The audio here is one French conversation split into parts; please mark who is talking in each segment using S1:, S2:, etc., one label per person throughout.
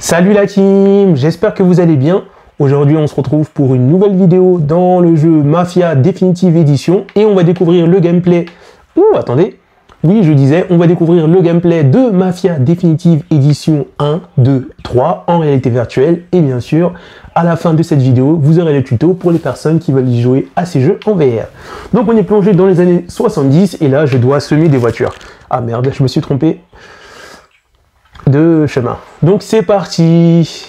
S1: Salut la team, j'espère que vous allez bien. Aujourd'hui on se retrouve pour une nouvelle vidéo dans le jeu Mafia Definitive Edition et on va découvrir le gameplay. Ouh, attendez. Oui, je disais, on va découvrir le gameplay de Mafia Definitive Edition 1, 2, 3 en réalité virtuelle. Et bien sûr, à la fin de cette vidéo, vous aurez le tuto pour les personnes qui veulent y jouer à ces jeux en VR. Donc on est plongé dans les années 70 et là je dois semer des voitures. Ah merde, je me suis trompé de chemin. Donc c'est parti.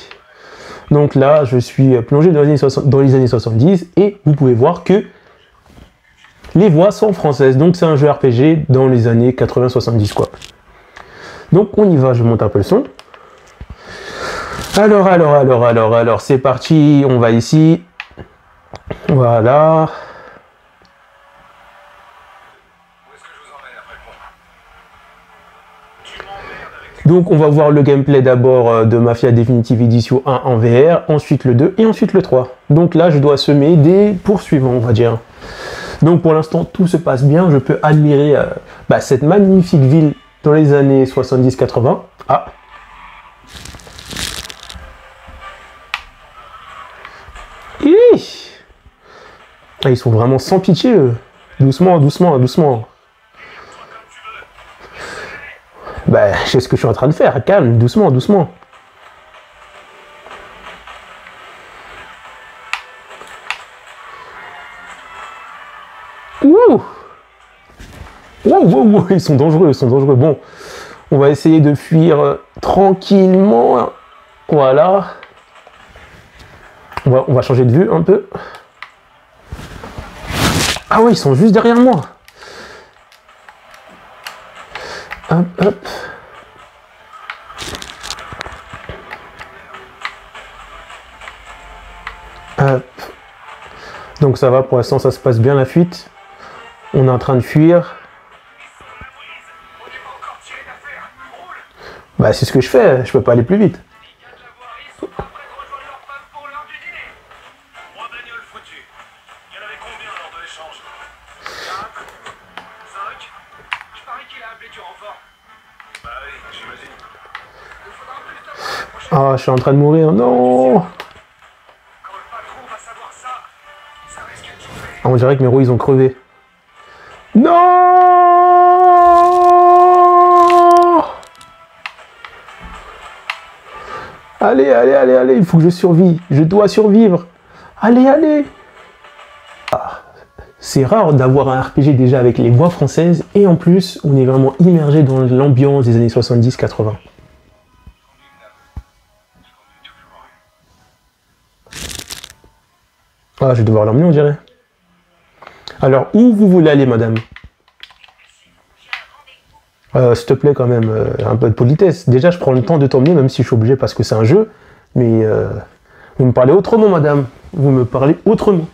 S1: Donc là, je suis plongé dans les années 70 et vous pouvez voir que les voix sont françaises. Donc c'est un jeu RPG dans les années 80-70 quoi. Donc on y va, je monte un peu le son. Alors, c'est parti. On va ici. Voilà. Donc on va voir le gameplay d'abord de Mafia Definitive Edition 1 en VR, ensuite le 2 et ensuite le 3. Donc là je dois semer des poursuivants on va dire. Donc pour l'instant tout se passe bien, je peux admirer cette magnifique ville dans les années 70-80. Ah. Ah, ils sont vraiment sans pitié eux. Doucement, doucement, doucement. Bah, je sais ce que je suis en train de faire, calme, doucement, doucement. Wouh! Wow, ils sont dangereux, ils sont dangereux. Bon, on va essayer de fuir tranquillement. Voilà. On va changer de vue un peu. Ah ouais, ils sont juste derrière moi. Hop, hop. Hop. Donc ça va, pour l'instant ça se passe bien la fuite. On est en train de fuir. Bah c'est ce que je fais, je peux pas aller plus vite. Ah, je suis en train de mourir, non! Ah, on dirait que mes roues, ils ont crevé. Non! Allez, il faut que je survive. Je dois survivre. Allez! Ah, c'est rare d'avoir un RPG déjà avec les voix françaises et en plus, on est vraiment immergé dans l'ambiance des années 70-80. Ah, je vais devoir l'emmener, on dirait. Alors, où vous voulez aller, madame? S'il te plaît, quand même, un peu de politesse. Déjà, je prends le temps de t'emmener, même si je suis obligé parce que c'est un jeu. Mais vous me parlez autrement, madame. Vous me parlez autrement.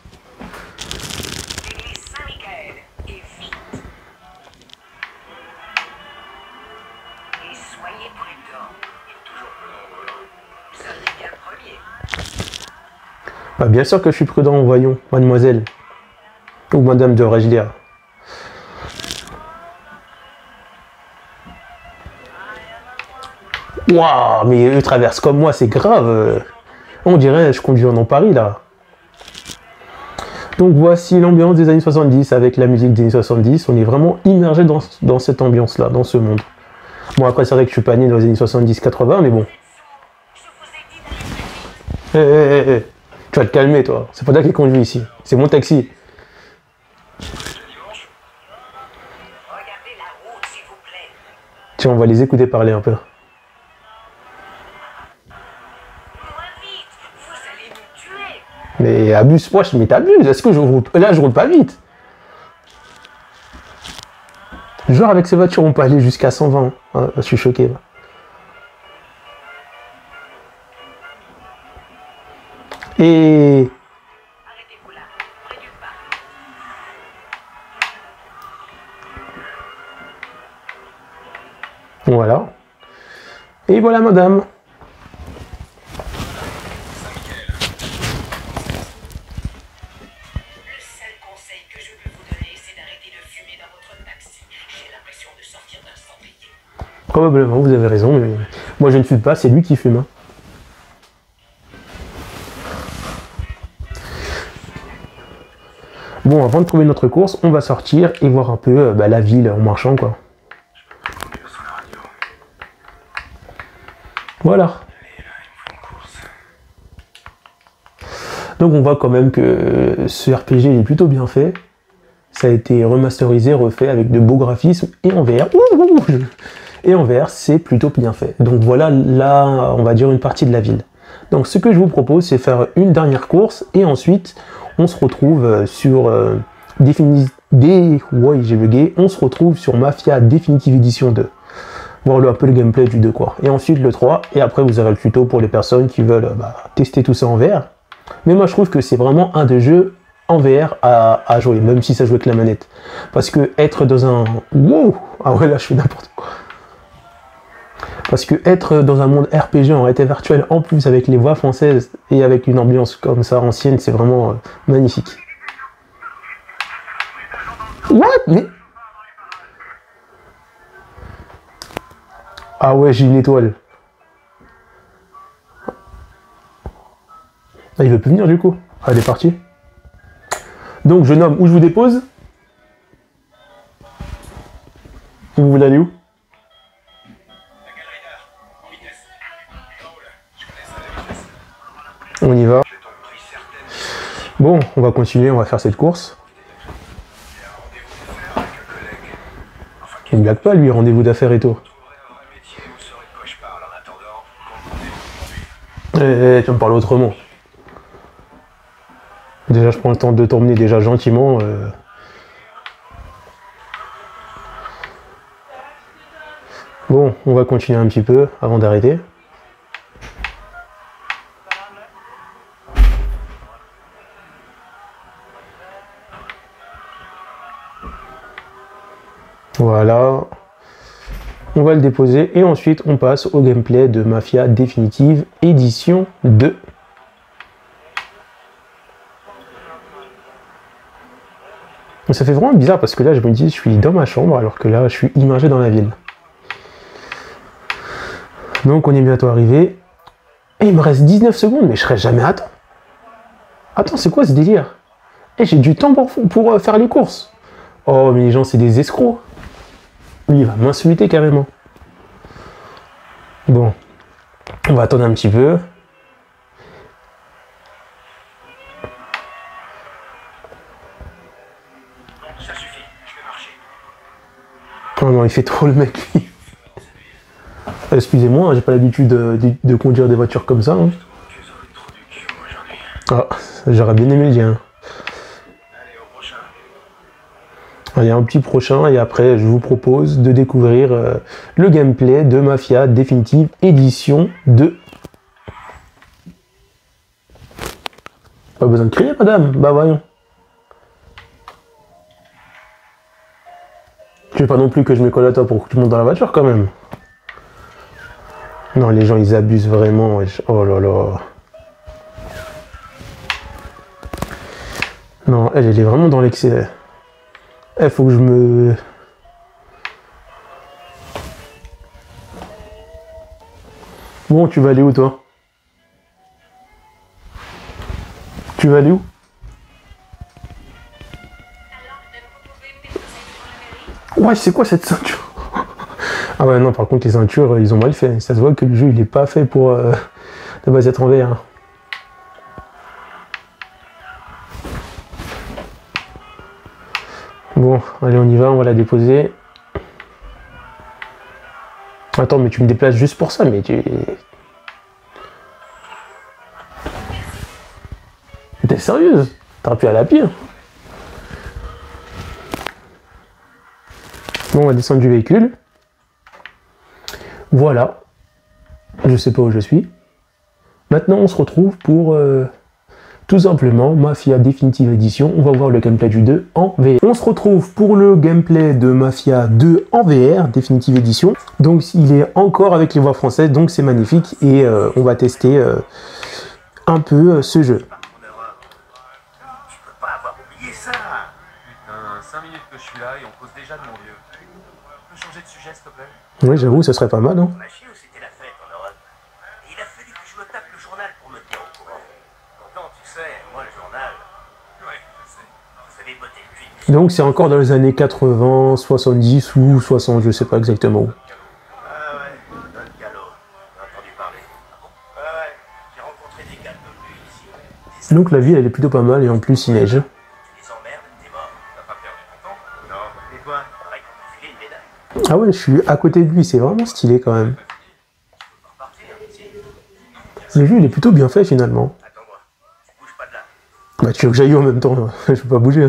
S1: Bah, bien sûr que je suis prudent, voyons, mademoiselle. Ou madame, devrais-je dire. Waouh, mais eux traversent comme moi, c'est grave. On dirait je conduis en Paris, là. Donc voici l'ambiance des années 70 avec la musique des années 70. On est vraiment immergé dans cette ambiance-là, dans ce monde. Bon, après, c'est vrai que je suis pas né dans les années 70-80, mais bon. Hé. Tu vas te calmer, toi. C'est pas toi qui conduis ici. C'est mon taxi. Tiens, on va les écouter parler un peu. Mais abuse, mais t'abuses. Est-ce que je roule? Là, je roule pas vite. Genre, avec ces voitures, on peut aller jusqu'à 120. Ah, je suis choqué. Là. Et... voilà. Et voilà, madame. Probablement, vous avez raison, mais moi je ne fume pas, c'est lui qui fume. Hein. Bon, avant de trouver notre course, on va sortir et voir un peu la ville en marchant, quoi. Voilà. Donc on voit quand même que ce RPG est plutôt bien fait. Ça a été remasterisé, refait avec de beaux graphismes et en VR. Et en VR, c'est plutôt bien fait. Donc voilà, là, on va dire une partie de la ville. Donc ce que je vous propose, c'est faire une dernière course et ensuite, on se retrouve sur j'ai bugué. On se retrouve sur Mafia Definitive Edition 2. Voir un peu le gameplay du 2, quoi. Et ensuite le 3, et après vous aurez le tuto pour les personnes qui veulent tester tout ça en VR. Mais moi je trouve que c'est vraiment un des jeux en VR à jouer, même si ça joue avec la manette. Parce que être dans un... Wow! Ah ouais, là je fais n'importe quoi. Parce que être dans un monde RPG en réalité virtuelle, en plus avec les voix françaises et avec une ambiance comme ça ancienne, c'est vraiment magnifique. What? Mais... Ah ouais, j'ai une étoile. Ah, il veut plus venir du coup. Ah, elle est partie. Donc, jeune homme, où je vous dépose? Vous voulez aller où? On y va. Bon, on va continuer, on va faire cette course. Il ne blague pas, lui, rendez-vous d'affaires et tout. Tu me parles autrement. Déjà, je prends le temps de t'emmener déjà gentiment. Bon, on va continuer un petit peu avant d'arrêter. Voilà. On va le déposer et ensuite on passe au gameplay de Mafia Definitive Edition 2. Ça fait vraiment bizarre parce que là je me dis je suis dans ma chambre alors que là je suis immergé dans la ville. Donc on est bientôt arrivé. Et il me reste 19 secondes mais je serai jamais à temps. Attends, c'est quoi ce délire? Et j'ai du temps pour faire les courses. Oh mais les gens c'est des escrocs. Lui il va m'insulter carrément. Bon, on va attendre un petit peu.
S2: Ça suffit, je vais marcher.
S1: Oh non, il fait trop le mec, lui. Excusez-moi, j'ai pas l'habitude de conduire des voitures comme ça. Hein. Ah, j'aurais bien aimé le dire.
S2: Allez, au prochain.
S1: Allez, un petit prochain, et après, je vous propose de découvrir le gameplay de Mafia Definitive Edition 2. Pas besoin de crier, madame. Bah, voyons. Tu veux pas non plus que je me colle à toi pour que tu montes dans la voiture, quand même. Non, les gens, ils abusent vraiment. Oh là là. Non, elle est vraiment dans l'excès. Il faut que je me... Bon, tu vas aller où, toi? Tu vas aller où? Ouais, c'est quoi cette ceinture? Ah ouais, non, par contre, les ceintures, ils ont mal fait. Ça se voit que le jeu, il est pas fait pour de base être en VR. Bon, allez, on y va, on va la déposer. Attends, mais tu me déplaces juste pour ça, mais tu... T'es sérieuse? T'aurais pu aller à pied. Bon, on va descendre du véhicule. Voilà. Je sais pas où je suis. Maintenant, on se retrouve pour... tout simplement, Mafia Definitive Edition, on va voir le gameplay du 2 en VR. On se retrouve pour le gameplay de Mafia 2 en VR, Definitive Edition. Donc il est encore avec les voix françaises, donc c'est magnifique. Et on va tester un peu ce jeu.
S2: Je peux pas avoir oublié ça. Putain, 5 minutes que je suis là et on cause déjà de mon vieux. On peut changer de sujet, s'il te plaît?
S1: Oui, j'avoue, ça serait pas mal, hein.
S2: On a chié ou c'était la fête en Europe? Et il a fallu que je me tape le journal pour me tenir au courant. Pourtant, tu sais, moi le journal... Ouais, je sais.
S1: Donc c'est encore dans les années 80, 70 ou 60, je sais pas exactement où.
S2: Ah ouais, notre galop. J'ai entendu parler. Ah bon? Ouais, j'ai rencontré des gars de lui ici.
S1: Donc la ville elle est plutôt pas mal et en plus il neige.
S2: Tu les emmerdes, t'es mort. T'as pas perdu ton temps? Non. Et quoi? Pareil qu'on me filait une médaille.
S1: Ah ouais, je suis à côté de lui, c'est vraiment stylé quand même.
S2: On va repartir, ici.
S1: Le jeu il est plutôt bien fait finalement.
S2: Attends-moi. Tu bouges pas de là.
S1: Bah tu veux que j'aille en même temps, je peux pas bouger.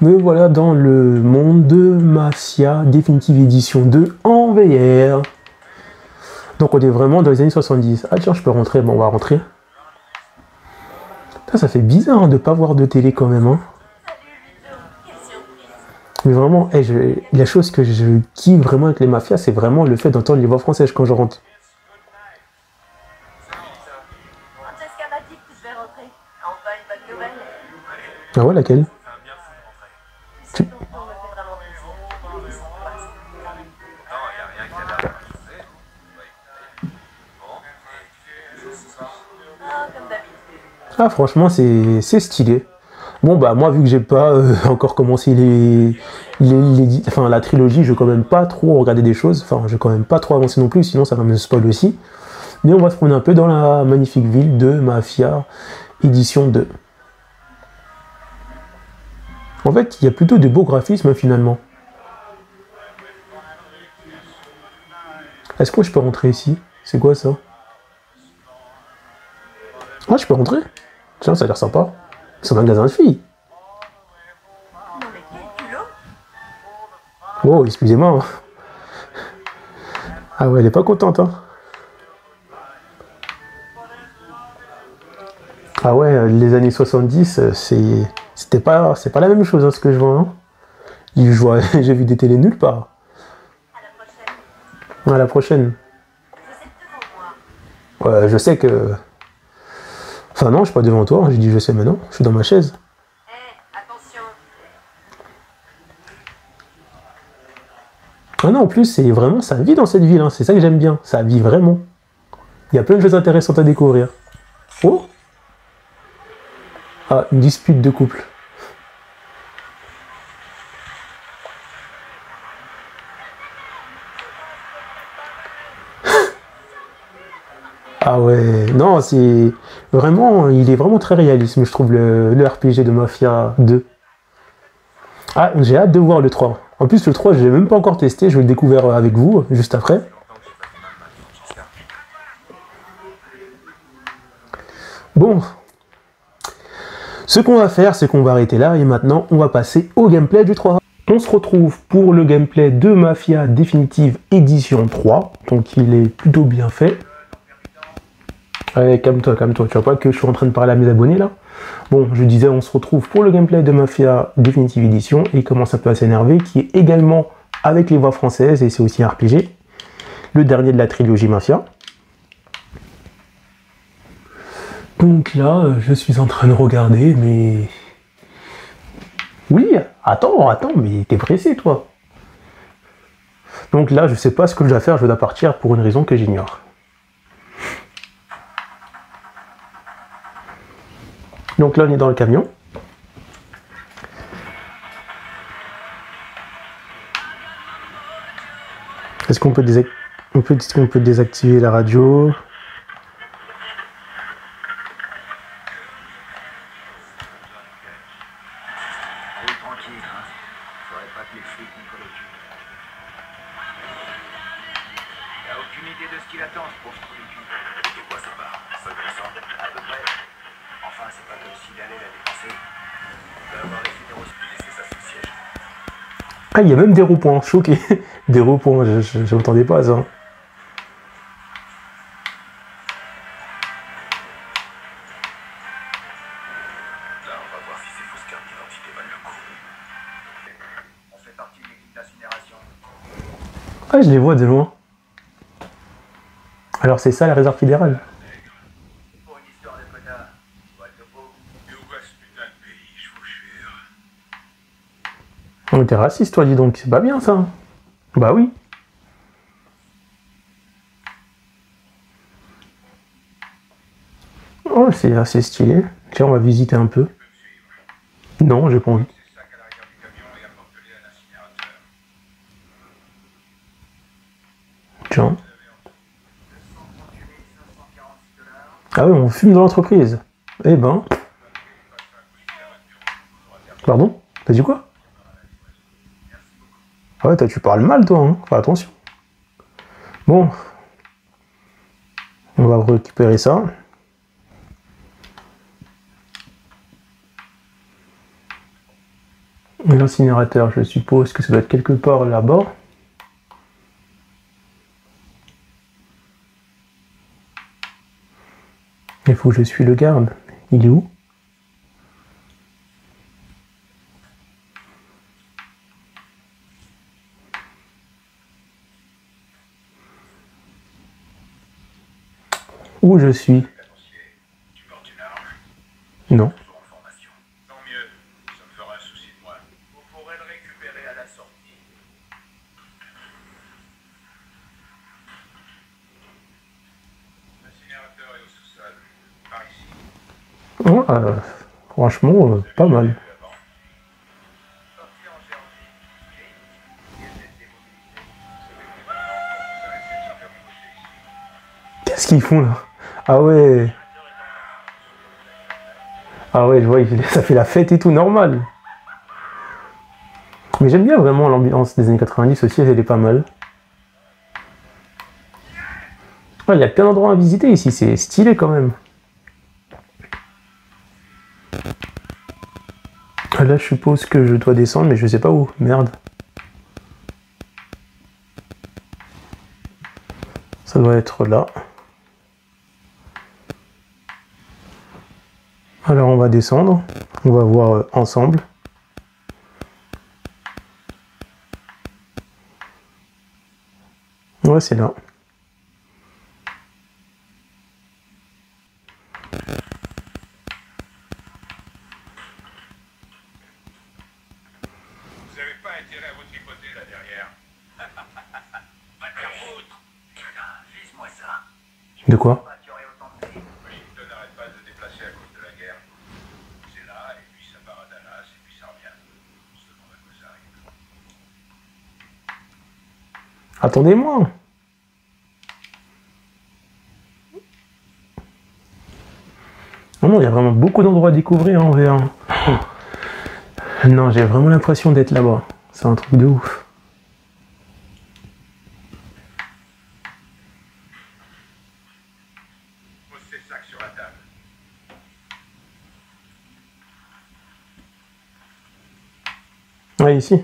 S1: Me voilà dans le monde de Mafia Definitive Edition 2 en VR. Donc on est vraiment dans les années 70. Ah tiens, je peux rentrer, bon on va rentrer. Putain, ça fait bizarre hein, de pas voir de télé quand même. Hein. Mais vraiment, la chose que je kiffe vraiment avec les mafias, c'est vraiment le fait d'entendre les voix françaises quand je rentre.
S3: Francesca m'a dit que tu devais rentrer. Enfin, une bonne nouvelle.
S1: Ah ouais, laquelle?
S3: Ce tonton me fait vraiment plaisir. Il s'en passe.
S2: Non, y a rien qui a l'air de changer. Bon, et tu fais quelque chose ce soir?
S3: Ah, comme d'habitude.
S1: Ah franchement, c'est stylé. Bon bah moi vu que j'ai pas encore commencé enfin, la trilogie, je vais quand même pas trop regarder des choses. Enfin, je vais quand même pas trop avancer non plus, sinon ça va me spoil aussi. Mais on va se promener un peu dans la magnifique ville de Mafia Édition 2. En fait, il y a plutôt de beaux graphismes finalement. Est-ce que je peux rentrer ici? C'est quoi ça? Ah, je peux rentrer? Tiens, ça a l'air sympa. C'est un magasin de filles.
S3: Non mais quel culot.
S1: Oh, excusez-moi. Ah ouais, elle est pas contente, hein. Ah ouais, les années 70, c'est pas la même chose, hein, ce que je vois, hein. J'ai vu des télés nulle part.
S3: À la prochaine.
S1: À la prochaine.
S3: Vous êtes devant moi.
S1: Ouais, je sais que... Enfin non, je suis pas devant toi, j'ai dit je sais maintenant, je suis dans ma chaise.
S3: Hé, attention.
S1: Ah non, en plus, c'est vraiment, ça vit dans cette ville, hein. C'est ça que j'aime bien, ça vit vraiment. Il y a plein de choses intéressantes à découvrir. Oh! Ah, une dispute de couple. Ah ouais, non, c'est vraiment, il est vraiment très réaliste, je trouve, le RPG de Mafia 2. Ah, j'ai hâte de voir le 3. En plus, le 3, je l'ai même pas encore testé, je vais le découvrir avec vous, juste après. Bon, ce qu'on va faire, c'est qu'on va arrêter là, et maintenant, on va passer au gameplay du 3. On se retrouve pour le gameplay de Mafia Definitive Edition 3, donc il est plutôt bien fait. Allez, calme-toi, tu vois pas que je suis en train de parler à mes abonnés là? Bon, je disais, on se retrouve pour le gameplay de Mafia Definitive Edition, et il commence un peu à s'énerver, qui est également avec les voix françaises, et c'est aussi un RPG, le dernier de la trilogie Mafia. Donc là, je suis en train de regarder, mais... Oui, attends, mais t'es pressé toi. Donc là, je sais pas ce que je dois faire, je dois partir pour une raison que j'ignore. Donc là, on est dans le camion. Est-ce qu'on peut, désactiver la radio?
S2: Roule tranquille, hein. Faudrait pas que les flics nous collent au cul. T'as aucune idée de ce qu'il attend, ce pauvre trou du cul. Et quoi, ça part? 5%? À peu près. Enfin, c'est pas comme s'il allait la dépenser. Il va avoir les fédéraux laisser ça sous siège.
S1: Ah, il y a même des roues-points, choqué. Des roues-points, je m'attendais pas à ça.
S2: Là, on va voir si ces fausses cartes d'identité valent le coup. On fait partie de l'équipe d'incinération.
S1: Ah, je les vois de loin. Alors c'est ça la réserve fédérale.
S2: Pour une histoire de connard, what the fuck. Et où va ce putain de pays, je vous jure.
S1: On était raciste, toi, dis donc. C'est pas bien, ça. Bah oui. Oh, c'est assez stylé. Tiens, on va visiter un peu. Non, j'ai pas envie. Tiens. Ah oui, on fume dans l'entreprise. Eh ben. Pardon? T'as dit quoi? Ah ouais, toi, tu parles mal, toi, hein? Fais attention. Bon. On va récupérer ça. L'incinérateur, je suppose que ça doit être quelque part là-bas. Il faut que je suis le garde. Il est où? Où je suis? Non.
S2: Tant mieux, ça me fera un souci de moi. Vous pourrez le récupérer à la sortie. L'incinérateur est au sous-sol, par ici.
S1: Ouais, franchement, pas mal.
S2: Sorti en Géorgie. Et était démobilisé.
S1: Qu'est-ce qu'ils font là? Ah ouais. Ah ouais, je vois, ça fait la fête et tout, normal. Mais j'aime bien vraiment l'ambiance des années 90 aussi, elle est pas mal. Ah, il y a plein d'endroits à visiter ici, c'est stylé quand même. Là, je suppose que je dois descendre, mais je sais pas où. Merde. Ça doit être là. Alors, on va descendre. On va voir ensemble. Ouais, c'est là.
S2: Vous avez pas intérêt à vous tripoter là derrière. Va te faire foutre. Vise-moi ça.
S1: De quoi?
S2: Pas qu'il y aurait autant de filles. Washington n'arrête pas de se déplacer à cause de la guerre. C'est là, et puis ça part à Dallas, et puis ça revient. On se demande à quoi ça arrive.
S1: Attendez-moi. Non, il y a vraiment beaucoup d'endroits à découvrir en VR. Non, j'ai vraiment l'impression d'être là-bas. C'est un truc de ouf.
S2: Pose ces sacs sur la table.
S1: Ouais, ici.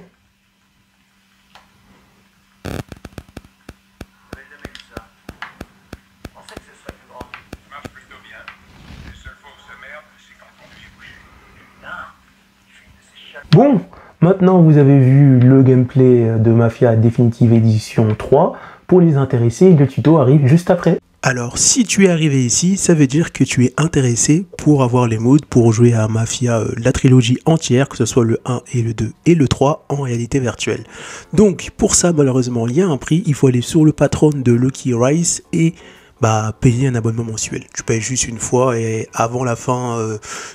S2: J'avais jamais vu ça. Je pensais que ce serait plus grand. Ça marche plutôt bien. Les seules fois où ça merde, c'est quand on lui est bouché. Non, il fait une de ces chattes.
S1: Bon, maintenant vous avez vu le gameplay de Mafia Definitive Edition 3. Pour les intéressés, le tuto arrive juste après. Alors, si tu es arrivé ici, ça veut dire que tu es intéressé pour avoir les modes pour jouer à Mafia, la trilogie entière, que ce soit le 1 et le 2 et le 3 en réalité virtuelle. Donc, pour ça, malheureusement, il y a un prix. Il faut aller sur le Patreon de Lucky Rice et payer un abonnement mensuel. Tu payes juste une fois et avant la fin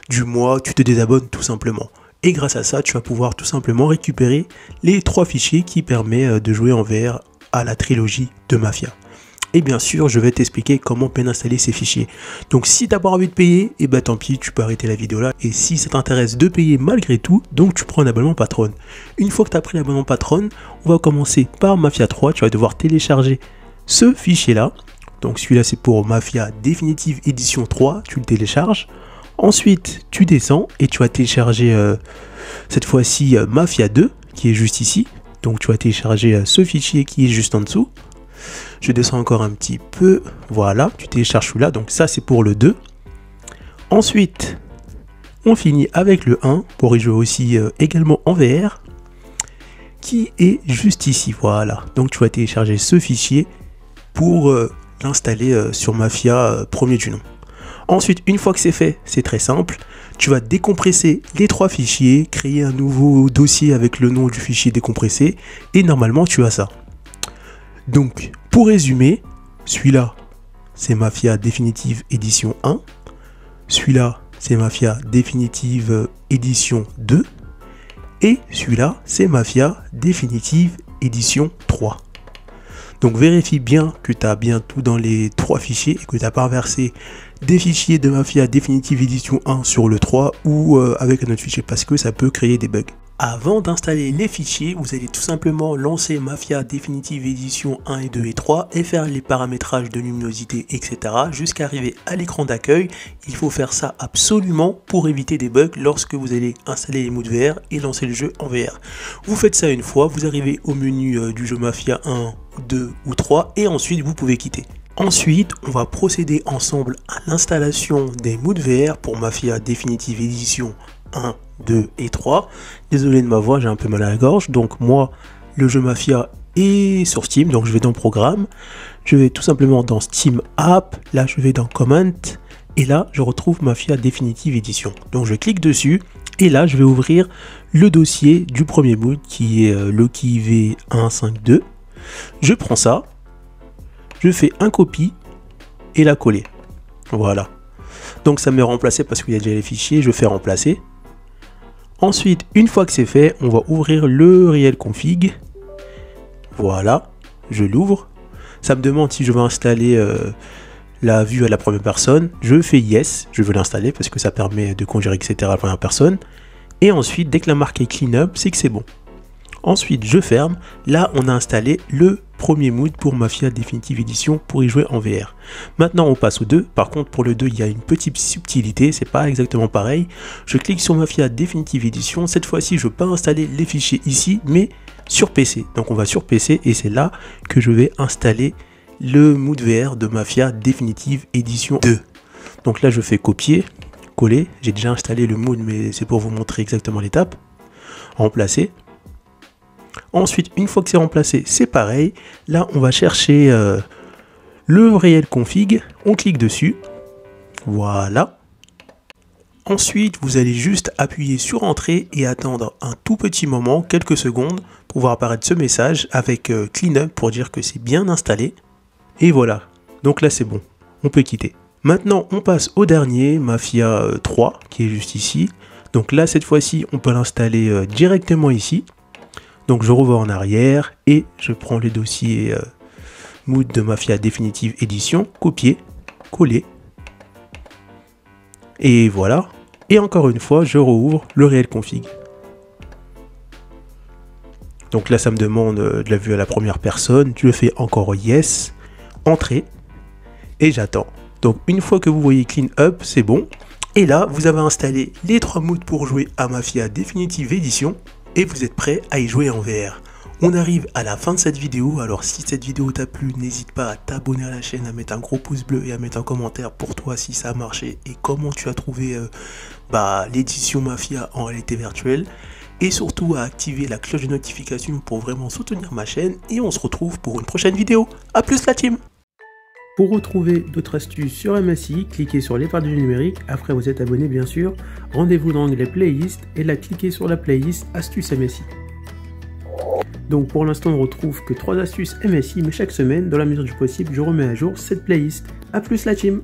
S1: du mois, tu te désabonnes tout simplement. Et grâce à ça, tu vas pouvoir tout simplement récupérer les 3 fichiers qui permettent de jouer en VR à la trilogie de Mafia. Et bien sûr, je vais t'expliquer comment bien installer ces fichiers. Donc si tu n'as pas envie de payer, et tant pis, tu peux arrêter la vidéo là. Et si ça t'intéresse de payer malgré tout, donc tu prends un abonnement Patreon. Une fois que tu as pris l'abonnement Patreon, on va commencer par Mafia 3. Tu vas devoir télécharger ce fichier là. Donc celui-là c'est pour Mafia Definitive Edition 3, tu le télécharges. Ensuite, tu descends et tu vas télécharger cette fois-ci Mafia 2 qui est juste ici. Donc tu vas télécharger ce fichier qui est juste en dessous. Je descends encore un petit peu. Voilà, tu télécharges celui-là. Donc ça c'est pour le 2. Ensuite, on finit avec le 1 pour y jouer aussi également en VR. Qui est juste ici. Voilà. Donc tu vas télécharger ce fichier pour l'installer sur Mafia premier du nom. Ensuite, une fois que c'est fait, c'est très simple. Tu vas décompresser les 3 fichiers, créer un nouveau dossier avec le nom du fichier décompressé et normalement tu as ça. Donc, pour résumer, celui-là, c'est Mafia Definitive Edition 1.
S4: celui-là c'est Mafia Definitive Edition 2 et celui-là c'est Mafia Definitive Edition 3. Donc vérifie bien que tu as bien tout dans les 3 fichiers et que tu n'as pas inversé des fichiers de Mafia Definitive Edition 1 sur le 3 ou avec un autre fichier parce que ça peut créer des bugs. Avant d'installer les fichiers, vous allez tout simplement lancer Mafia Definitive Edition 1 et 2 et 3 et faire les paramétrages de luminosité, etc. jusqu'à arriver à l'écran d'accueil. Il faut faire ça absolument pour éviter des bugs lorsque vous allez installer les modes VR et lancer le jeu en VR. Vous faites ça une fois, vous arrivez au menu du jeu Mafia 1, 2 ou 3 et ensuite vous pouvez quitter. Ensuite, on va procéder ensemble à l'installation des modes VR pour Mafia Definitive Edition 1, 2 et 3. Désolé de ma voix, j'ai un peu mal à la gorge. Donc moi, le jeu Mafia est sur Steam, donc je vais dans Programme. Je vais tout simplement dans Steam App. Là, je vais dans Comment. Et là, je retrouve Mafia Definitive Edition. Donc je clique dessus. Et là, je vais ouvrir le dossier du premier mode qui est Loki V152. Je prends ça. Je fais un copie et la coller. Voilà. Donc ça m'est remplacé parce qu'il y a déjà les fichiers. Je fais remplacer. Ensuite, une fois que c'est fait, on va ouvrir le réel config. Voilà, je l'ouvre. Ça me demande si je veux installer la vue à la première personne. Je fais yes, je veux l'installer parce que ça permet de conduire, etc. à la première personne. Et ensuite, dès que la marque est clean up, c'est que c'est bon. Ensuite, je ferme. Là, on a installé le premier mood pour Mafia Definitive Edition pour y jouer en VR. Maintenant, on passe au 2. Par contre, pour le 2, il y a une petite subtilité. C'est pas exactement pareil. Je clique sur Mafia Definitive Edition. Cette fois-ci, je ne veux pas installer les fichiers ici, mais sur PC. Donc, on va sur PC et c'est là que je vais installer le mood VR de Mafia Definitive Edition 2. Donc là, je fais copier, coller. J'ai déjà installé le mood, mais c'est pour vous montrer exactement l'étape. Remplacer. Ensuite, une fois que c'est remplacé, c'est pareil. Là, on va chercher le réel config. On clique dessus. Voilà. Ensuite, vous allez juste appuyer sur Entrée et attendre un tout petit moment, quelques secondes, pour voir apparaître ce message avec Cleanup pour dire que c'est bien installé. Et voilà. Donc là, c'est bon. On peut quitter. Maintenant, on passe au dernier, Mafia 3, qui est juste ici. Donc là, cette fois-ci, on peut l'installer directement ici. Donc je revois en arrière et je prends le dossier mood de Mafia Definitive Edition, copier, coller. Et voilà. Et encore une fois, je rouvre le réel config. Donc là, ça me demande de la vue à la première personne. Je fais encore yes, entrée et j'attends. Donc une fois que vous voyez clean up, c'est bon. Et là, vous avez installé les 3 moods pour jouer à Mafia Definitive Edition. Et vous êtes prêt à y jouer en VR. On arrive à la fin de cette vidéo, alors si cette vidéo t'a plu, n'hésite pas à t'abonner à la chaîne, à mettre un gros pouce bleu et à mettre un commentaire pour toi si ça a marché et comment tu as trouvé l'édition Mafia en réalité virtuelle. Et surtout à activer la cloche de notification pour vraiment soutenir ma chaîne et on se retrouve pour une prochaine vidéo. A plus la team! Pour retrouver d'autres astuces sur MSI, cliquez sur l'épargne du numérique, après vous êtes abonné bien sûr, rendez-vous dans l'onglet playlist et là cliquez sur la playlist astuces MSI. Donc pour l'instant on retrouve que 3 astuces MSI, mais chaque semaine, dans la mesure du possible, je remets à jour cette playlist. A plus la team!